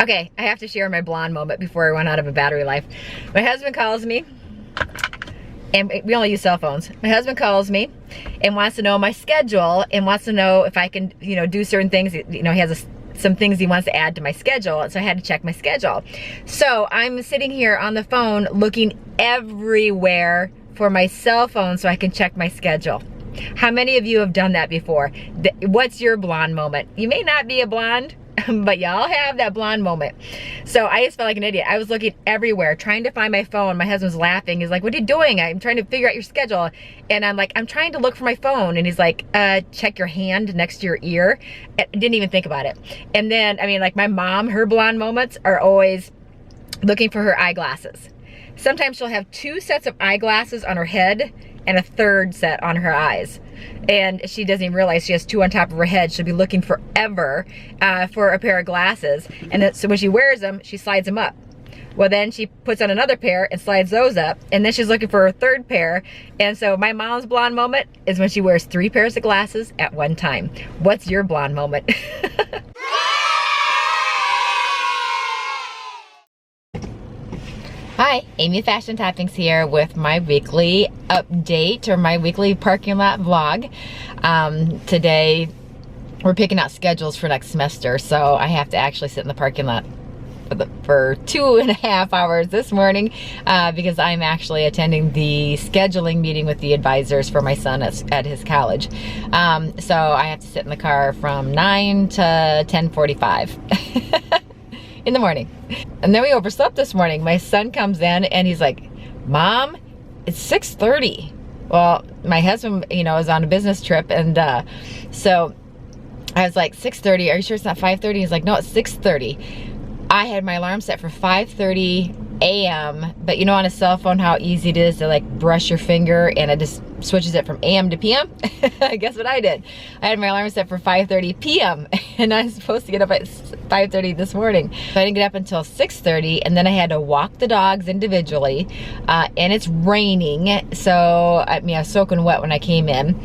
Okay, I have to share my blonde moment before I run out of a battery life. My husband calls me, and we only use cell phones. My husband calls me and wants to know my schedule and wants to know if I can, do certain things. He has some things he wants to add to my schedule, and so I had to check my schedule. So I'm sitting here on the phone looking everywhere for my cell phone so I can check my schedule. How many of you have done that before? What's your blonde moment? You may not be a blonde, but y'all have that blonde moment. So I just felt like an idiot. I was looking everywhere, trying to find my phone. My husband's laughing. He's like, what are you doing? I'm trying to figure out your schedule. And I'm like, I'm trying to look for my phone. And he's like, check your hand next to your ear. I didn't even think about it. And then, like my mom, her blonde moments are always looking for her eyeglasses. Sometimes she'll have 2 sets of eyeglasses on her head and a 3rd set on her eyes. And she doesn't even realize she has 2 on top of her head. She'll be looking forever for a pair of glasses. And then, so when she wears them, she slides them up. Well, then she puts on another pair and slides those up. And then she's looking for her 3rd pair. And so my mom's blonde moment is when she wears 3 pairs of glasses at one time. What's your blonde moment? Hi, Amy Fashion Toppings here with my weekly update or my weekly parking lot vlog. Today we're picking out schedules for next semester, so I have to actually sit in the parking lot for 2.5 hours this morning because I'm actually attending the scheduling meeting with the advisors for my son at his college. So I have to sit in the car from 9 to 10:45 in the morning. And then we overslept this morning. My son comes in and he's like, Mom, it's 6:30. Well, my husband, is on a business trip, and so I was like, 6:30, are you sure it's not 5:30? He's like, no, it's 6:30. I had my alarm set for 5:30 a.m., but on a cell phone how easy it is to like brush your finger and it just switches it from AM to PM. Guess what I did? I had my alarm set for 5:30 p.m. and I was supposed to get up at 5:30 this morning. So I didn't get up until 6:30, and then I had to walk the dogs individually, and it's raining, so I was soaking wet when I came in,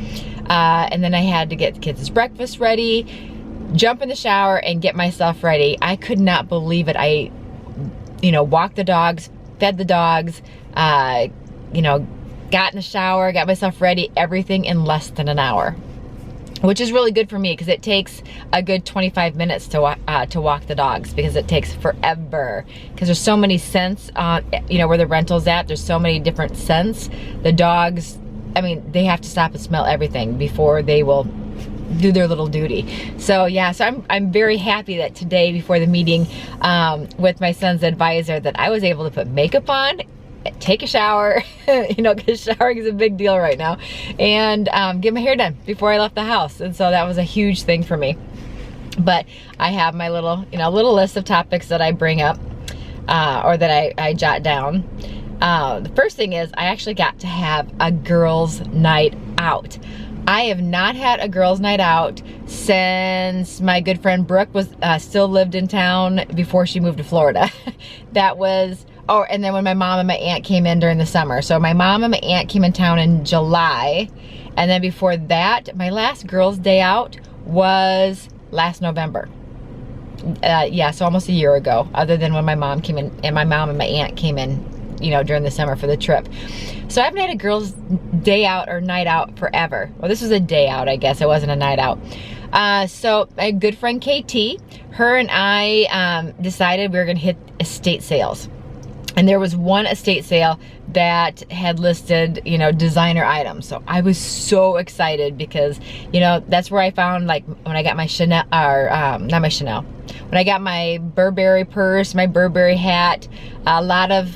and then I had to get the kids' breakfast ready, jump in the shower, and get myself ready. I could not believe it. I walked the dogs, fed the dogs, got in the shower, got myself ready, everything in less than an hour, which is really good for me because it takes a good 25 minutes to walk the dogs, because it takes forever because there's so many scents where the rental's at. There's so many different scents. The dogs, they have to stop and smell everything before they will do their little duty. So yeah, so I'm very happy that today before the meeting with my son's advisor that I was able to put makeup on, take a shower, because showering is a big deal right now, and get my hair done before I left the house. And so that was a huge thing for me. But I have my little, little list of topics that I bring up or that I jot down. The first thing is I actually got to have a girls' night out. I have not had a girls' night out since my good friend Brooke was still lived in town before she moved to Florida. That was, and then when my mom and my aunt came in during the summer. So my mom and my aunt came in town in July, and then before that, my last girls' day out was last November. Yeah, so almost a year ago, other than when my mom came in, and my mom and my aunt came in, during the summer for the trip. So I haven't had a girls' day out or night out forever. Well, this was a day out, I guess. It wasn't a night out. So my good friend KT, her and I decided we were gonna hit estate sales. And there was one estate sale that had listed, designer items. So I was so excited because, that's where I found, like, when I got my Chanel, or not my Chanel, when I got my Burberry purse, my Burberry hat, a lot of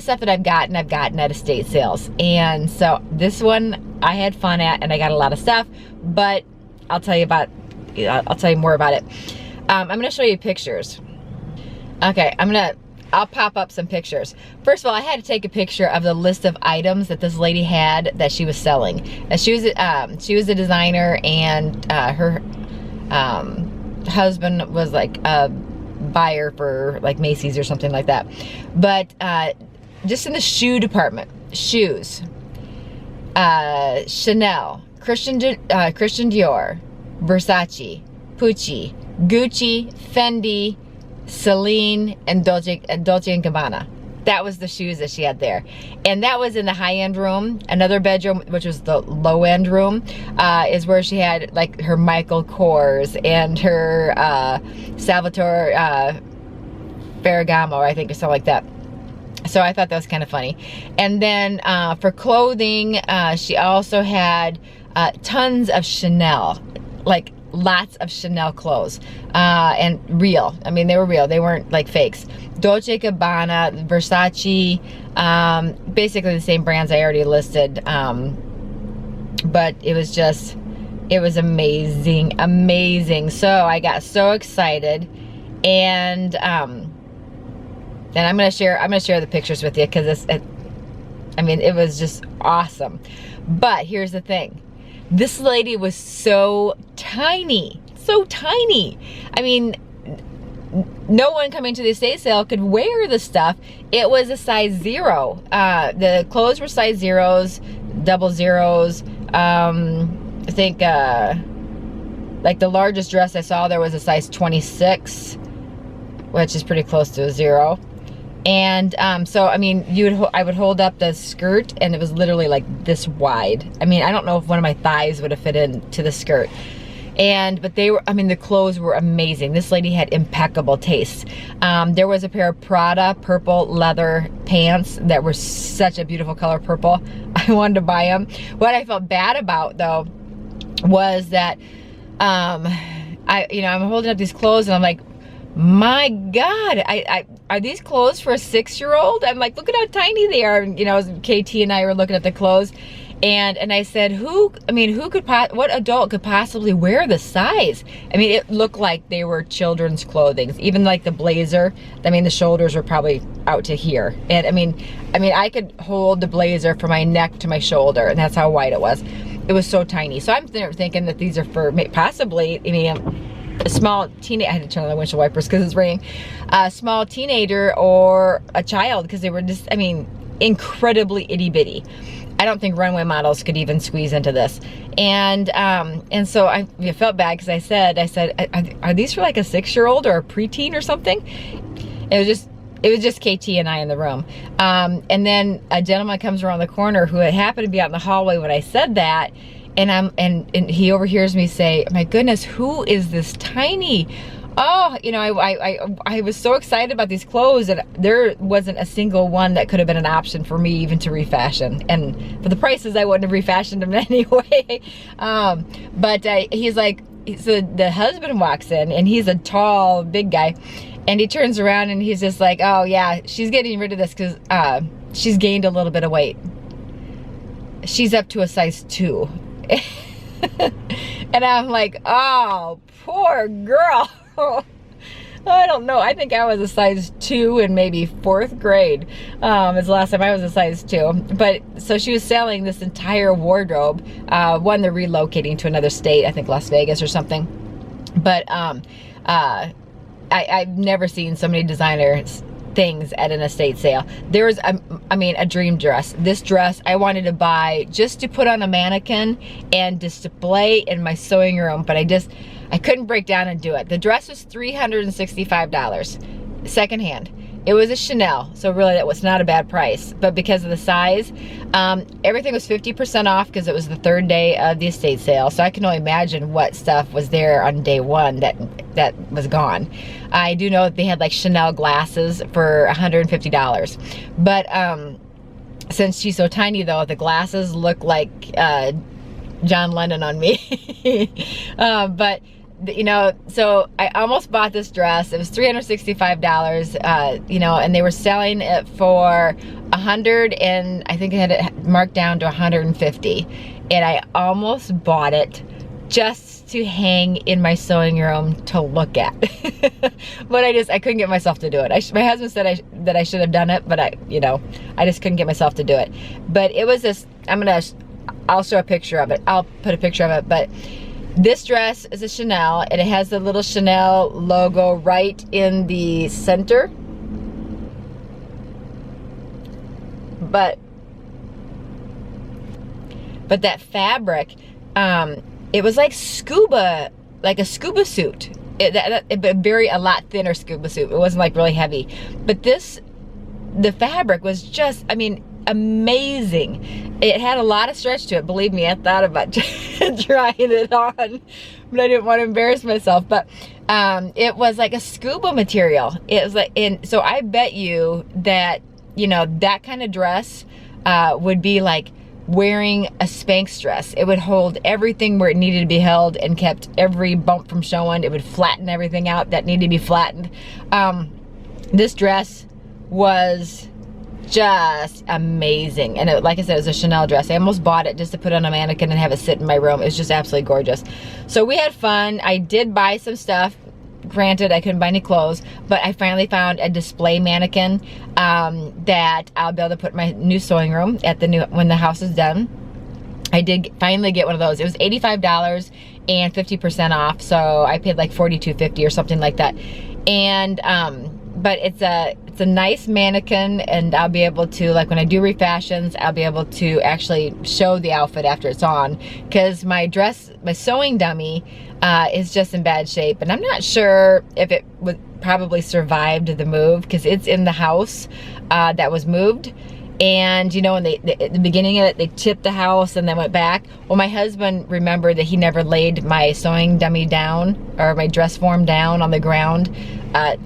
stuff that I've gotten at estate sales. And so this one I had fun at, and I got a lot of stuff, but I'll tell you more about it. I'm gonna show you pictures. Okay, I'll pop up some pictures. First of all, I had to take a picture of the list of items that this lady had that she was selling. And she was a designer, and her husband was like a buyer for like Macy's or something like that. But just in the shoe department, shoes, Chanel, Christian Dior, Versace, Pucci, Gucci, Fendi, Celine, and Dolce & Gabbana. That was the shoes that she had there. And that was in the high-end room. Another bedroom, which was the low-end room, is where she had like her Michael Kors and her Salvatore Ferragamo, I think, or something like that. So I thought that was kind of funny. And then for clothing, she also had tons of Chanel, like lots of Chanel clothes, and real. I mean, they were real. They weren't like fakes. Dolce & Gabbana, Versace, basically the same brands I already listed. But it was amazing, amazing. So I got so excited, and I'm gonna share the pictures with you, because I mean, it was just awesome. But here's the thing. This lady was so tiny, so tiny. I mean, no one coming to the estate sale could wear the stuff. It was a size 0. The clothes were size 0s, double 0s. I think like the largest dress I saw there was a size 26, which is pretty close to a 0. And so I mean, I would hold up the skirt, and it was literally like this wide. I mean, I don't know if one of my thighs would have fit into the skirt. But they were, I mean, the clothes were amazing. This lady had impeccable taste. There was a pair of Prada purple leather pants that were such a beautiful color, purple. I wanted to buy them. What I felt bad about though was that I'm holding up these clothes, and I'm like, my God, are these clothes for a 6-year-old? I'm like, look at how tiny they are. And, KT and I were looking at the clothes, and I said, what adult could possibly wear this size? I mean, it looked like they were children's clothing. Even like the blazer, I mean, the shoulders were probably out to here. And I mean, I could hold the blazer from my neck to my shoulder, and that's how wide it was. It was so tiny. So I'm thinking that these are for possibly, a small teenager. I had to turn on the windshield wipers because it's raining. A small teenager or a child, because they were just, I mean, incredibly itty bitty. I don't think runway models could even squeeze into this. And so I felt bad, because I said, are these for like a 6-year-old or a preteen or something? It was just KT and I in the room. And then a gentleman comes around the corner who happened to be out in the hallway when I said that. And he overhears me say, my goodness, who is this tiny? Oh, I was so excited about these clothes that there wasn't a single one that could have been an option for me even to refashion. And for the prices, I wouldn't have refashioned them anyway. But he's like, so the husband walks in, and he's a tall, big guy. And he turns around, and he's just like, oh yeah, she's getting rid of this because she's gained a little bit of weight. She's up to a size 2. And I'm like, oh, poor girl. I don't know. I think I was a size 2 in maybe 4th grade. It's the last time I was a size 2. But so she was selling this entire wardrobe. One, they're relocating to another state, I think Las Vegas or something. But I've never seen so many designers things at an estate sale. There was, a dream dress. This dress I wanted to buy just to put on a mannequin and display in my sewing room, but I couldn't break down and do it. The dress was $365, secondhand. It was a Chanel, so really that was not a bad price. But because of the size, everything was 50% off because it was the 3rd day of the estate sale. So I can only imagine what stuff was there on day 1 that was gone. I do know that they had like Chanel glasses for $150. But since she's so tiny though, the glasses look like John Lennon on me. But so I almost bought this dress. It was $365, and they were selling it for $100, and I think I had it marked down to $150. And I almost bought it just to hang in my sewing room to look at. But I couldn't get myself to do it. My husband said that I should have done it, but I just couldn't get myself to do it. But it was this, I'll show a picture of it. I'll put a picture of it, but this dress is a Chanel, and it has the little Chanel logo right in the center. But that fabric, it was like scuba like a scuba suit. A lot thinner scuba suit. It wasn't like really heavy. But the fabric was just, I mean, amazing. It had a lot of stretch to it. Believe me, I thought about trying it on, but I didn't want to embarrass myself. But it was like a scuba material. It was like, and so I bet you that, you know, that kind of dress would be like wearing a Spanx dress. It would hold everything where it needed to be held and kept every bump from showing. It would flatten everything out that needed to be flattened. This dress was just amazing. And it, like I said, it was a Chanel dress. I almost bought it just to put on a mannequin and have it sit in my room. It was just absolutely gorgeous. So we had fun. I did buy some stuff. Granted, I couldn't buy any clothes, but I finally found a display mannequin that I'll be able to put in my new sewing room at when the house is done. I did finally get one of those. It was $85 and 50% off, so I paid like $42.50 or something like that. And but it's a nice mannequin, and I'll be able to, like when I do refashions, I'll be able to actually show the outfit after it's on, because my sewing dummy is just in bad shape, and I'm not sure if it would probably survived the move, because it's in the house that was moved. And you know, when at the beginning of it, they tipped the house and then went back. Well, my husband remembered that he never laid my sewing dummy down, or my dress form down on the ground,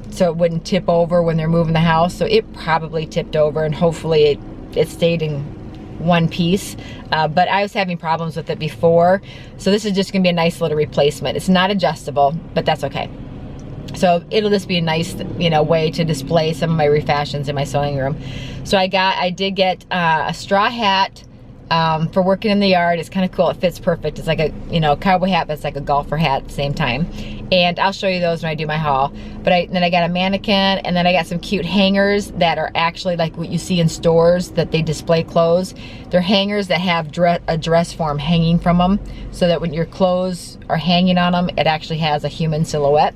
so it wouldn't tip over when they're moving the house. So it probably tipped over, and hopefully it stayed in one piece. But I was having problems with it before, so this is just gonna be a nice little replacement. It's not adjustable, but that's okay. So it'll just be a nice, you know, way to display some of my refashions in my sewing room. So I did get a straw hat for working in the yard. It's kind of cool. It fits perfect. It's like a, you know, cowboy hat, but it's like a golfer hat at the same time. And I'll show you those when I do my haul. But then I got a mannequin, and then I got some cute hangers that are actually like what you see in stores that they display clothes. They're hangers that have a dress form hanging from them, so that when your clothes are hanging on them, it actually has a human silhouette.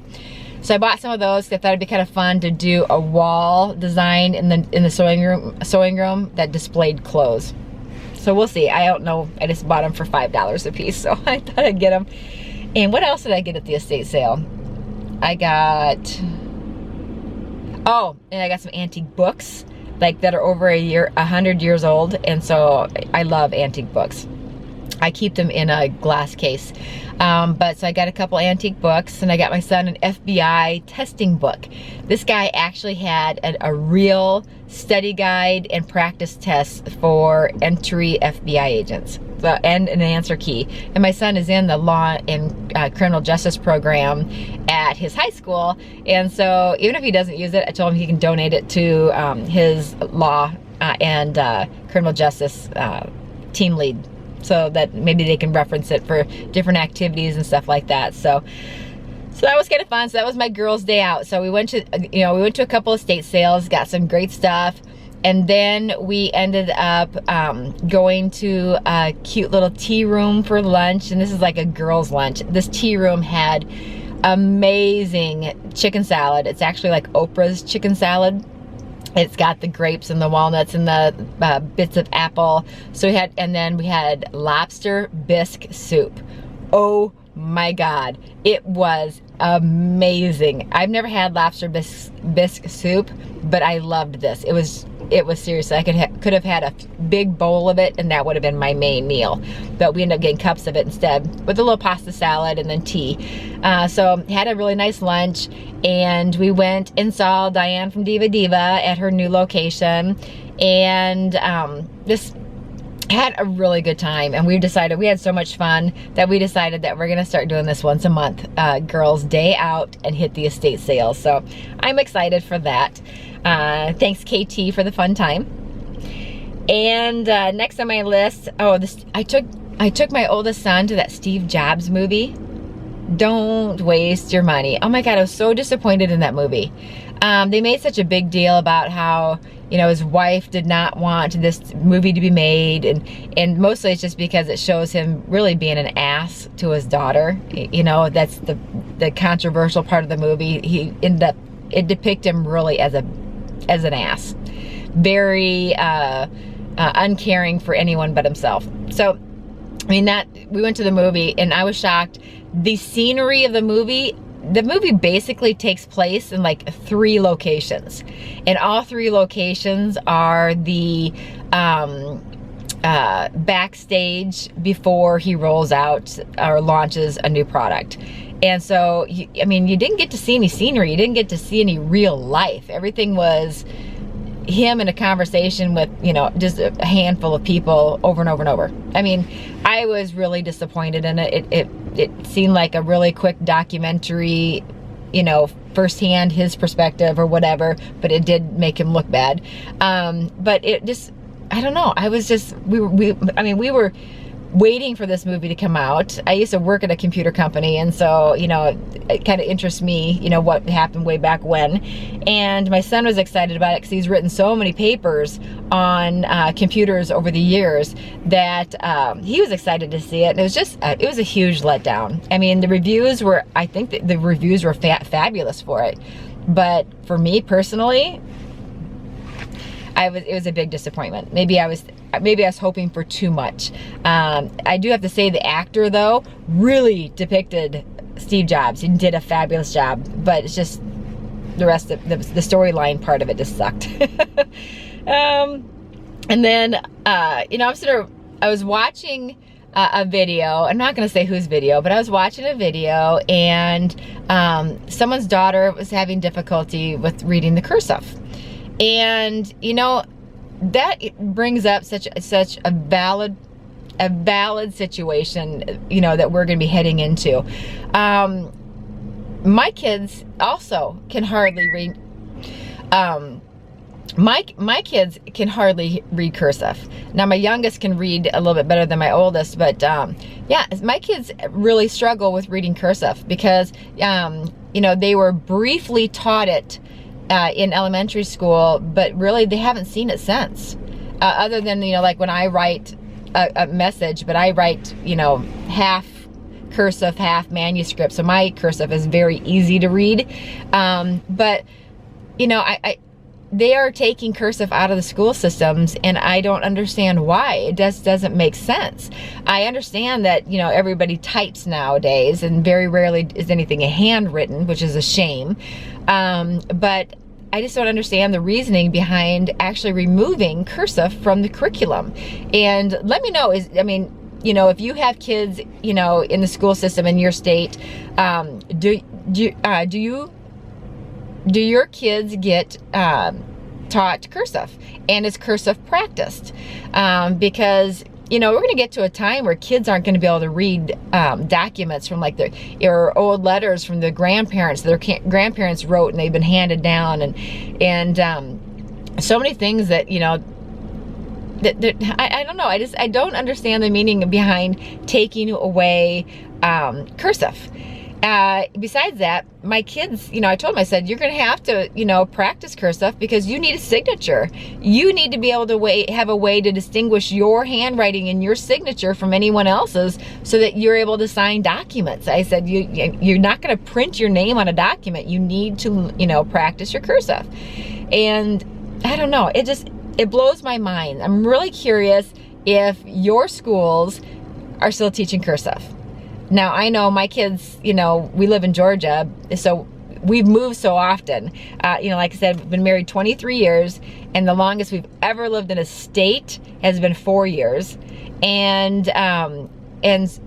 So I bought some of those. I thought it'd be kind of fun to do a wall design in the sewing room that displayed clothes. So we'll see. I don't know. I just bought them for $5 a piece, so I thought I'd get them. And what else did I get at the estate sale? I got some antique books, like that are over 100 years old, and so I love antique books. I keep them in a glass case. But so I got a couple antique books, and I got my son an FBI testing book. This guy actually had a real study guide and practice test for entry FBI agents, and an answer key. And my son is in the law and criminal justice program at his high school, and so even if he doesn't use it, I told him he can donate it to his law and criminal justice team lead, so that maybe they can reference it for different activities and stuff like that. So that was kind of fun. So that was my girls' day out. So we went to, a couple of estate sales, got some great stuff, and then we ended up going to a cute little tea room for lunch. And this is like a girls' lunch. This tea room had amazing chicken salad. It's actually like Oprah's chicken salad. It's got the grapes and the walnuts and the bits of apple. So we had lobster bisque soup. Oh my God, it was amazing. I've never had lobster bisque soup, but I loved this. It was seriously, I could have had a big bowl of it, and that would have been my main meal. But we ended up getting cups of it instead, with a little pasta salad and then tea. So had a really nice lunch, and we went and saw Diane from Diva Diva at her new location, and just had a really good time. And we had so much fun that we decided that we're gonna start doing this once a month, girls' day out, and hit the estate sales. So I'm excited for that. Thanks KT for the fun time. And next on my list, I took my oldest son to that Steve Jobs movie. Don't waste your money. Oh my God, I was so disappointed in that movie. They made such a big deal about how, his wife did not want this movie to be made, and mostly it's just because it shows him really being an ass to his daughter. That's the controversial part of the movie. It depicts him really as an ass. Very uncaring for anyone but himself. So I mean, we went to the movie and I was shocked. The scenery of the movie basically takes place in like 3 locations. And all 3 locations are the backstage before he rolls out or launches a new product. And so, I mean, you didn't get to see any scenery. You didn't get to see any real life. Everything was him in a conversation with, you know, just a handful of people over and over and over. I mean, I was really disappointed in it. It seemed like a really quick documentary, you know, firsthand his perspective or whatever, but it did make him look bad. But it just, I don't know. I was just, we were waiting for this movie to come out. I used to work at a computer company, and so, you know, it kind of interests me, you know, what happened way back when. And my son was excited about it because he's written so many papers on computers over the years that he was excited to see it. And it was just, it was a huge letdown. I mean, the reviews were, I think that the reviews were fabulous for it. But for me personally, it was a big disappointment. Maybe I was hoping for too much. I do have to say the actor though really depicted Steve Jobs. He did a fabulous job, but it's just the rest of the storyline part of it just sucked. And then you know, I was watching a video. I'm not going to say whose video, but I was watching a video, and someone's daughter was having difficulty with reading the cursive. And you know, that brings up such a valid situation, you know, that we're going to be heading into. My kids also can hardly read. My kids can hardly read cursive. Now my youngest can read a little bit better than my oldest, but yeah, my kids really struggle with reading cursive because you know, they were briefly taught it in elementary school, but really they haven't seen it since. Other than, you know, like when I write a message, but I write, you know, half cursive, half manuscript, so my cursive is very easy to read. But, you know, they are taking cursive out of the school systems, and I don't understand why. It just doesn't make sense. I understand that, you know, everybody types nowadays, and very rarely is anything handwritten, which is a shame. But I just don't understand the reasoning behind actually removing cursive from the curriculum. And let me know, I mean, you know, if you have kids, you know, in the school system in your state, do your kids get taught cursive, and is cursive practiced? Because, you know, we're going to get to a time where kids aren't going to be able to read documents from like or old letters from the grandparents their grandparents wrote and they've been handed down, and so many things that, you know, that I don't know. I don't understand the meaning behind taking away cursive. Besides that, my kids, you know, I told them, I said, you're going to have to, you know, practice cursive because you need a signature. You need to be able to have a way to distinguish your handwriting and your signature from anyone else's so that you're able to sign documents. I said, you're not going to print your name on a document. You need to, you know, practice your cursive. And I don't know, it blows my mind. I'm really curious if your schools are still teaching cursive. Now, I know my kids, you know, we live in Georgia, so we've moved so often. You know, like I said, we've been married 23 years, and the longest we've ever lived in a state has been 4 years. And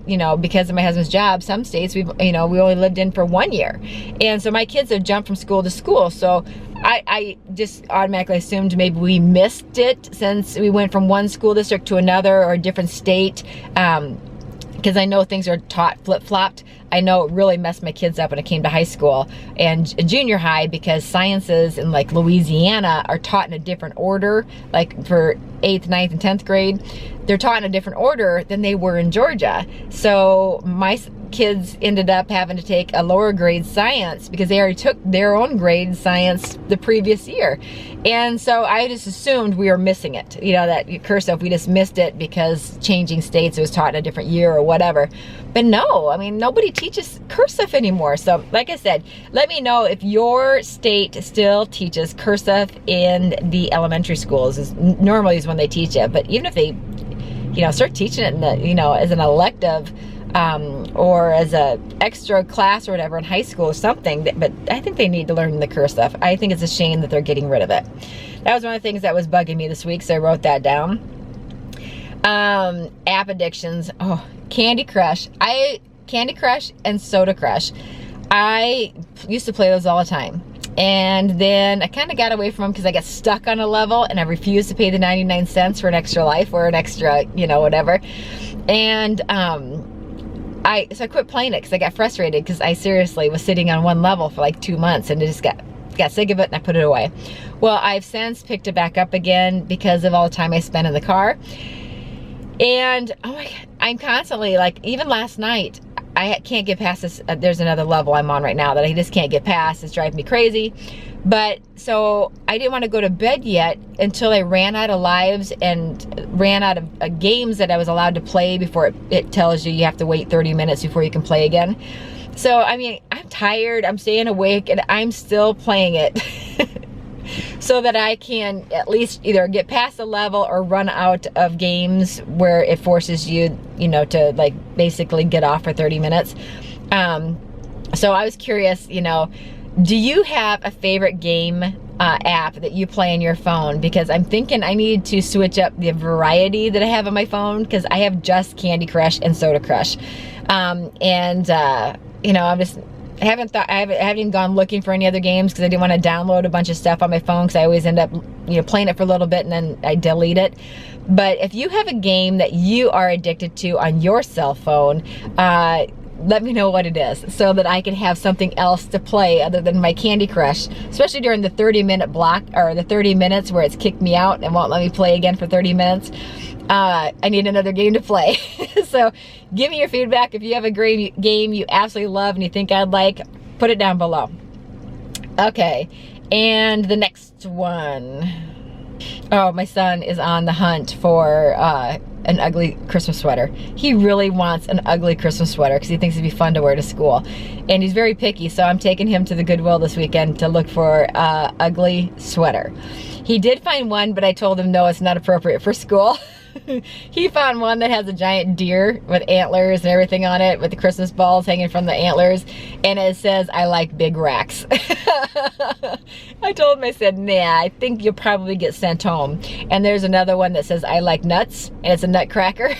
you know, because of my husband's job, some states we only lived in for 1 year. And so my kids have jumped from school to school. So I just automatically assumed maybe we missed it since we went from one school district to another or a different state. Because I know things are taught flip-flopped. I know it really messed my kids up when it came to high school and junior high, because sciences in like Louisiana are taught in a different order. Like for 8th, 9th, and 10th grade, they're taught in a different order than they were in Georgia. So my kids ended up having to take a lower grade science because they already took their own grade science the previous year. And so I just assumed we were missing it. You know, that cursive, we just missed it because changing states, it was taught in a different year or whatever. But no, I mean, nobody teaches cursive anymore. So like I said, let me know if your state still teaches cursive in the elementary schools. Normally is when they teach it, but even if they start teaching it in the, as an elective, or as a extra class or whatever in high school or something. But I think they need to learn the curse stuff. I think it's a shame that they're getting rid of it. That was one of the things that was bugging me this week, so I wrote that down. App addictions. Oh, Candy Crush. Candy Crush and Soda Crush. I used to play those all the time. And then I kind of got away from them because I got stuck on a level and I refused to pay the 99 cents for an extra life or an extra, whatever. And so I quit playing it because I got frustrated because I seriously was sitting on one level for like 2 months and I just got sick of it and I put it away. Well, I've since picked it back up again because of all the time I spent in the car. And oh my God, I'm constantly like, even last night, I can't get past this. There's another level I'm on right now that I just can't get past. It's driving me crazy. But so I didn't want to go to bed yet until I ran out of lives and ran out of games that I was allowed to play before it tells you have to wait 30 minutes before you can play again. So, I mean, I'm tired, I'm staying awake, and I'm still playing it so that I can at least either get past the level or run out of games where it forces you, to like basically get off for 30 minutes. So I was curious, do you have a favorite game app that you play on your phone? Because I'm thinking I need to switch up the variety that I have on my phone because I have just Candy Crush and Soda Crush. I haven't even gone looking for any other games because I didn't want to download a bunch of stuff on my phone because I always end up, playing it for a little bit and then I delete it. But if you have a game that you are addicted to on your cell phone, let me know what it is so that I can have something else to play other than my Candy Crush, especially during the 30-minute block or the 30 minutes where it's kicked me out and won't let me play again for 30 minutes. I need another game to play. So give me your feedback. If you have a great game you absolutely love and you think I'd like, put it down below. Okay, and the next one. Oh, my son is on the hunt for an ugly Christmas sweater. He really wants an ugly Christmas sweater because he thinks it'd be fun to wear to school. And he's very picky, so I'm taking him to the Goodwill this weekend to look for an ugly sweater. He did find one, but I told him no, it's not appropriate for school. He found one that has a giant deer with antlers and everything on it with the Christmas balls hanging from the antlers, and it says, "I like big racks." I told him, I said, nah, I think you'll probably get sent home. And there's another one that says, "I like nuts," and it's a nutcracker.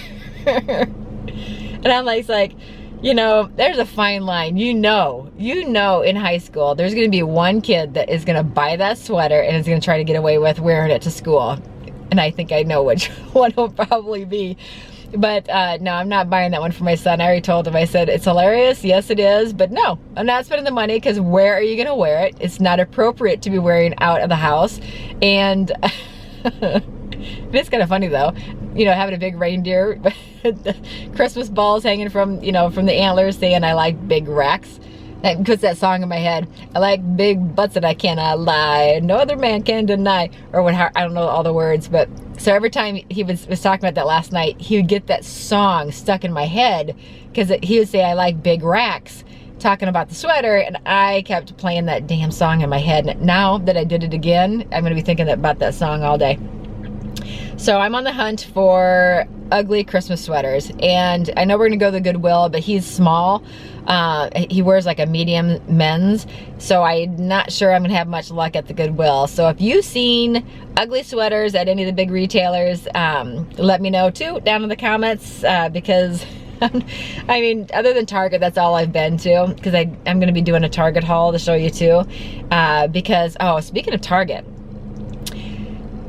And I'm like, there's a fine line. In high school, there's gonna be one kid that is gonna buy that sweater and is gonna try to get away with wearing it to school. And I think I know which one it'll probably be. But no, I'm not buying that one for my son. I already told him, I said, it's hilarious, yes it is, but no, I'm not spending the money because where are you gonna wear it? It's not appropriate to be wearing out of the house. And it's kind of funny though, having a big reindeer, the Christmas balls hanging from, from the antlers saying, "I like big racks." That puts that song in my head. I like big butts that I cannot lie. No other man can deny. Or what? I don't know all the words, but so every time he was talking about that last night, he would get that song stuck in my head because he would say, "I like big racks," talking about the sweater, and I kept playing that damn song in my head. And now that I did it again, I'm gonna be thinking about that song all day. So I'm on the hunt for ugly Christmas sweaters, and I know we're gonna go to the Goodwill, but he's small. He wears like a medium men's, so I'm not sure I'm gonna have much luck at the Goodwill. So if you've seen ugly sweaters at any of the big retailers, let me know too down in the comments, because I mean, other than Target, that's all I've been to, because I'm gonna be doing a Target haul to show you too, because, oh, speaking of Target,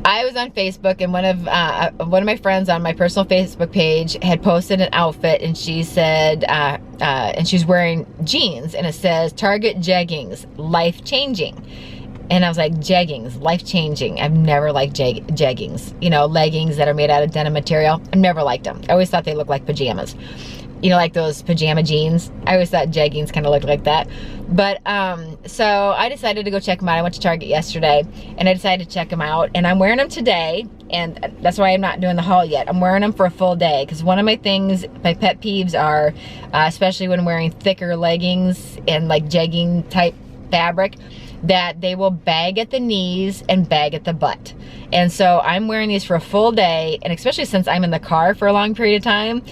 I was on Facebook, and one of my friends on my personal Facebook page had posted an outfit, and she said, and she's wearing jeans, and it says, "Target jeggings, life-changing." And I was like, jeggings, life-changing. I've never liked jeggings. Leggings that are made out of denim material. I've never liked them. I always thought they looked like pajamas. Like those pajama jeans. I always thought jeggings kind of looked like that. But, so I decided to go check them out. I went to Target yesterday, and I decided to check them out. And I'm wearing them today, and that's why I'm not doing the haul yet. I'm wearing them for a full day, because one of my pet peeves are, especially when wearing thicker leggings and like jegging type fabric, that they will bag at the knees and bag at the butt. And so I'm wearing these for a full day, and especially since I'm in the car for a long period of time,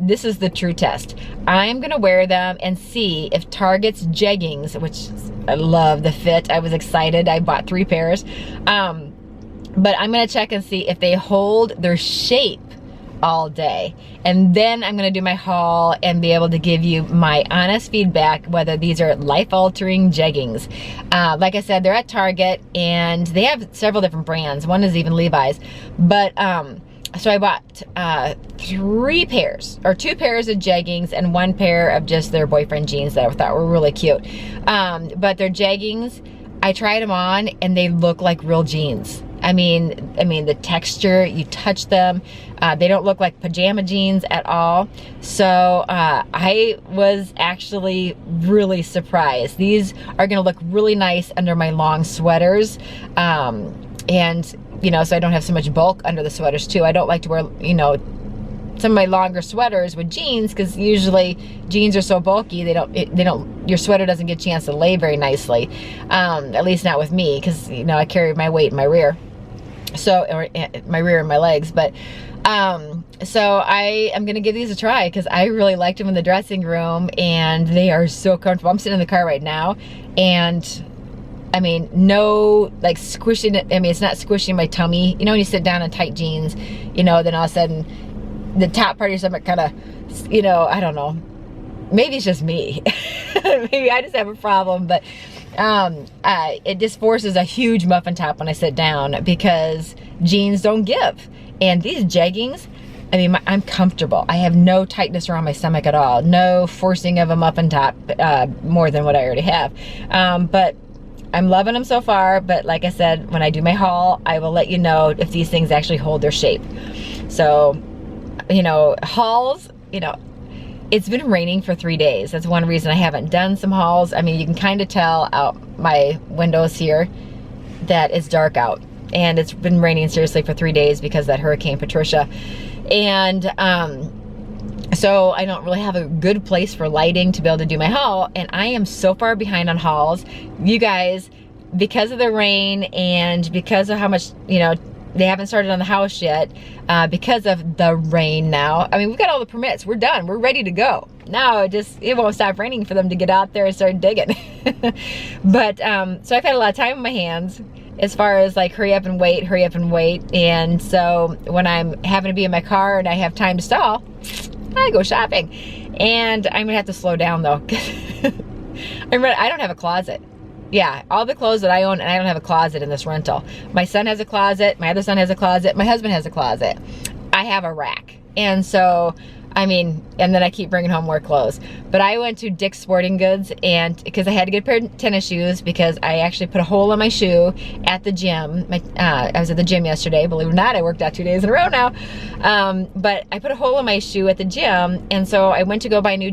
this is the true test. I'm gonna wear them and see if Target's jeggings, which I love the fit, I was excited, I bought 3 pairs, but I'm gonna check and see if they hold their shape all day. And then I'm gonna do my haul and be able to give you my honest feedback whether these are life-altering jeggings. Like I said, they're at Target and they have several different brands. One is even Levi's. But so I bought 3 pairs, or 2 pairs of jeggings and 1 pair of just their boyfriend jeans that I thought were really cute. But their jeggings, I tried them on and they look like real jeans. I mean the texture, you touch them, they don't look like pajama jeans at all. So I was actually really surprised. These are gonna look really nice under my long sweaters. And you know, so I don't have so much bulk under the sweaters too. I don't like to wear, you know, some of my longer sweaters with jeans, because usually jeans are so bulky, your sweater doesn't get a chance to lay very nicely. At least not with me, because you know, I carry my weight in my rear. So, or my rear and my legs, but so I am gonna give these a try because I really liked them in the dressing room and they are so comfortable. I'm sitting in the car right now, and I mean, no like squishing it. I mean, it's not squishing my tummy. You know, when you sit down in tight jeans, you know, then all of a sudden the top part of your stomach kind of, you know, I don't know. Maybe it's just me. Maybe I just have a problem, but it just forces a huge muffin top when I sit down because jeans don't give. And these jeggings, I mean, I'm comfortable. I have no tightness around my stomach at all. No forcing of a muffin top more than what I already have. But I'm loving them so far. But like I said, when I do my haul, I will let you know if these things actually hold their shape. So, you know, hauls, you know, it's been raining for 3 days. That's one reason I haven't done some hauls. I mean, you can kind of tell out my windows here that it's dark out. And it's been raining seriously for 3 days because of that Hurricane Patricia. And so I don't really have a good place for lighting to be able to do my haul. And I am so far behind on hauls. You guys, because of the rain and because of how much, you know, they haven't started on the house yet, because of the rain now. I mean, we've got all the permits. We're done. We're ready to go. Now it won't stop raining for them to get out there and start digging. But so I've had a lot of time on my hands as far as like hurry up and wait, hurry up and wait. And so when I'm having to be in my car and I have time to stall, I go shopping. And I'm gonna have to slow down though. I don't have a closet. Yeah, all the clothes that I own, and I don't have a closet in this rental. My son has a closet, my other son has a closet, my husband has a closet. I have a rack. And so, I mean, and then I keep bringing home more clothes. But I went to Dick's Sporting Goods, and because I had to get a pair of tennis shoes because I actually put a hole in my shoe at the gym. I was at the gym yesterday, believe it or not. I worked out 2 days in a row now. But I put a hole in my shoe at the gym, and so I went to go buy new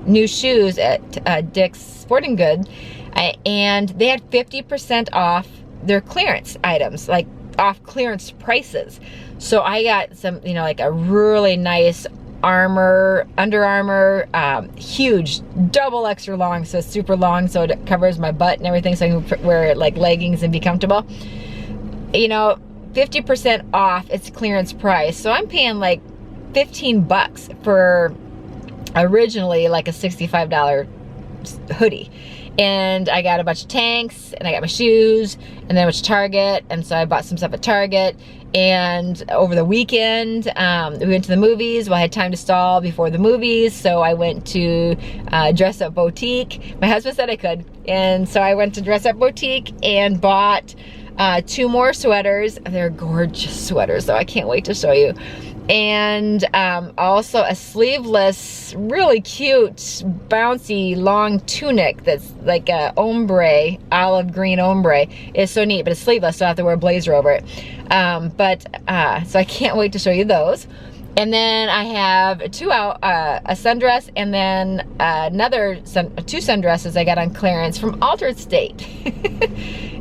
new shoes at Dick's Sporting Goods, and they had 50% off their clearance items, like off clearance prices. So I got some, you know, like a really nice Under Armour, huge, double extra long, so super long, so it covers my butt and everything, so I can wear it like leggings and be comfortable. You know, 50% off its clearance price. So I'm paying like 15 bucks for originally like a $65 hoodie. And I got a bunch of tanks, and I got my shoes, and then I went to Target, and so I bought some stuff at Target. And over the weekend, we went to the movies. Well, I had time to stall before the movies, so I went to Dress Up Boutique. My husband said I could, and so I went to Dress Up Boutique and bought 2 more sweaters. They're gorgeous sweaters, so I can't wait to show you. And also a sleeveless, really cute, bouncy, long tunic that's like a ombre, olive green ombre. It's so neat, but it's sleeveless, so I have to wear a blazer over it. So I can't wait to show you those. And then I have a sundress, and then 2 sundresses I got on clearance from Altered State.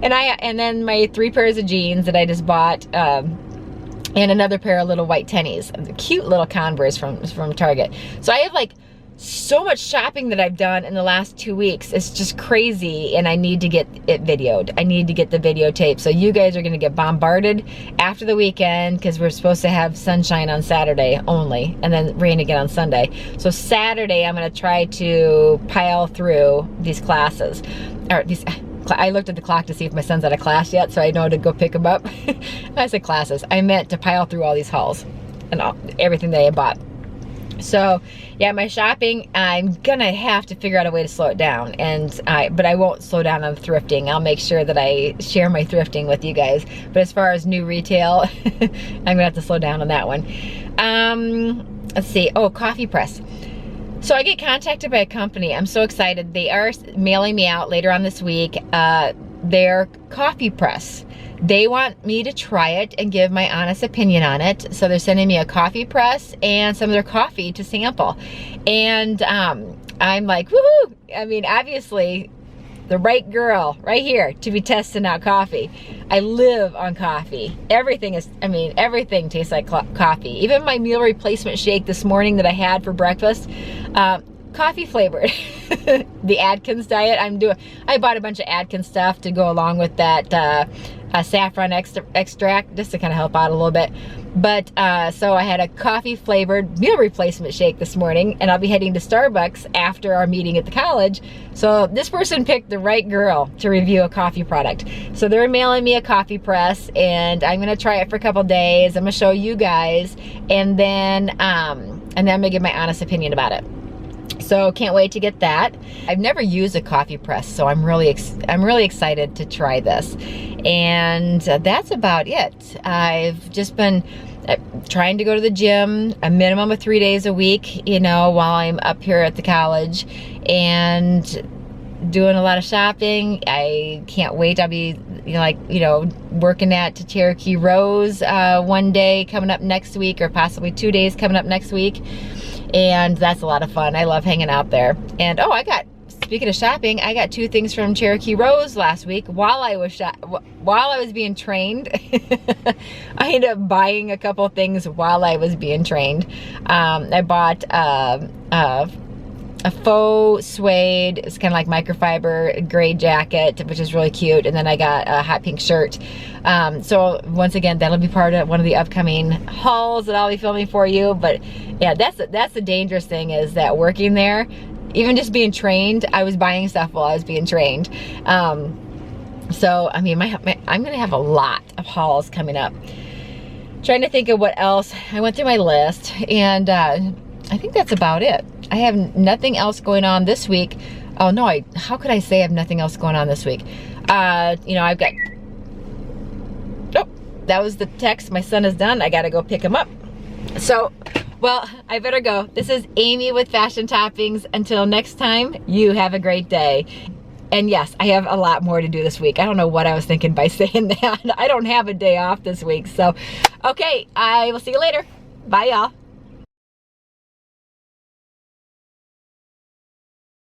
and then my 3 pairs of jeans that I just bought, and another pair of little white tennies, cute little Converse from Target. So I have like so much shopping that I've done in the last 2 weeks. It's just crazy, and I need to get it videoed. I need to get the videotape. So you guys are gonna get bombarded after the weekend, because we're supposed to have sunshine on Saturday only, and then rain again on Sunday. So Saturday, I'm gonna try to pile through these classes, or these, I looked at the clock to see if my son's out of class yet, so I know to go pick him up. I said classes. I meant to pile through all these hauls and everything that I bought. So yeah, my shopping, I'm gonna have to figure out a way to slow it down, but I won't slow down on thrifting. I'll make sure that I share my thrifting with you guys. But as far as new retail, I'm gonna have to slow down on that one. Let's see, oh, coffee press. So I get contacted by a company. I'm so excited. They are mailing me out later on this week their coffee press. They want me to try it and give my honest opinion on it. So they're sending me a coffee press and some of their coffee to sample. And I'm like, woohoo! I mean, obviously, the right girl right here to be testing out coffee. I live on coffee. Everything is, I mean, everything tastes like coffee. Even my meal replacement shake this morning that I had for breakfast, coffee flavored. The Atkins diet I bought a bunch of Atkins stuff to go along with that saffron extract, just to kind of help out a little bit. But so I had a coffee flavored meal replacement shake this morning, and I'll be heading to Starbucks after our meeting at the college. So this person picked the right girl to review a coffee product. So they're mailing me a coffee press, and I'm gonna try it for a couple days. I'm gonna show you guys, and then I'm gonna give my honest opinion about it. So can't wait to get that. I've never used a coffee press, so I'm really excited to try this. And that's about it. I've just been trying to go to the gym a minimum of 3 days a week, you know, while I'm up here at the college, and doing a lot of shopping. I can't wait. I'll be, working at Cherokee Rose one day coming up next week, or possibly 2 days coming up next week. And that's a lot of fun. I love hanging out there. And oh, speaking of shopping, I got 2 things from Cherokee Rose last week while I was being trained. I ended up buying a couple things while I was being trained. I bought a faux suede, it's kind of like microfiber gray jacket, which is really cute, and then I got a hot pink shirt. So once again, that'll be part of one of the upcoming hauls that I'll be filming for you. But yeah, that's the dangerous thing, is that working there, even just being trained, I was buying stuff while I was being trained. So I mean, I'm gonna have a lot of hauls coming up. Trying to think of what else. I went through my list, and I think that's about it. I have nothing else going on this week. Oh no, how could I say I have nothing else going on this week? I've got, oh, that was the text. My son is done. I gotta go pick him up. So, well, I better go. This is Amy with Fashion Toppings. Until next time, you have a great day. And yes, I have a lot more to do this week. I don't know what I was thinking by saying that. I don't have a day off this week. So, okay, I will see you later. Bye, y'all.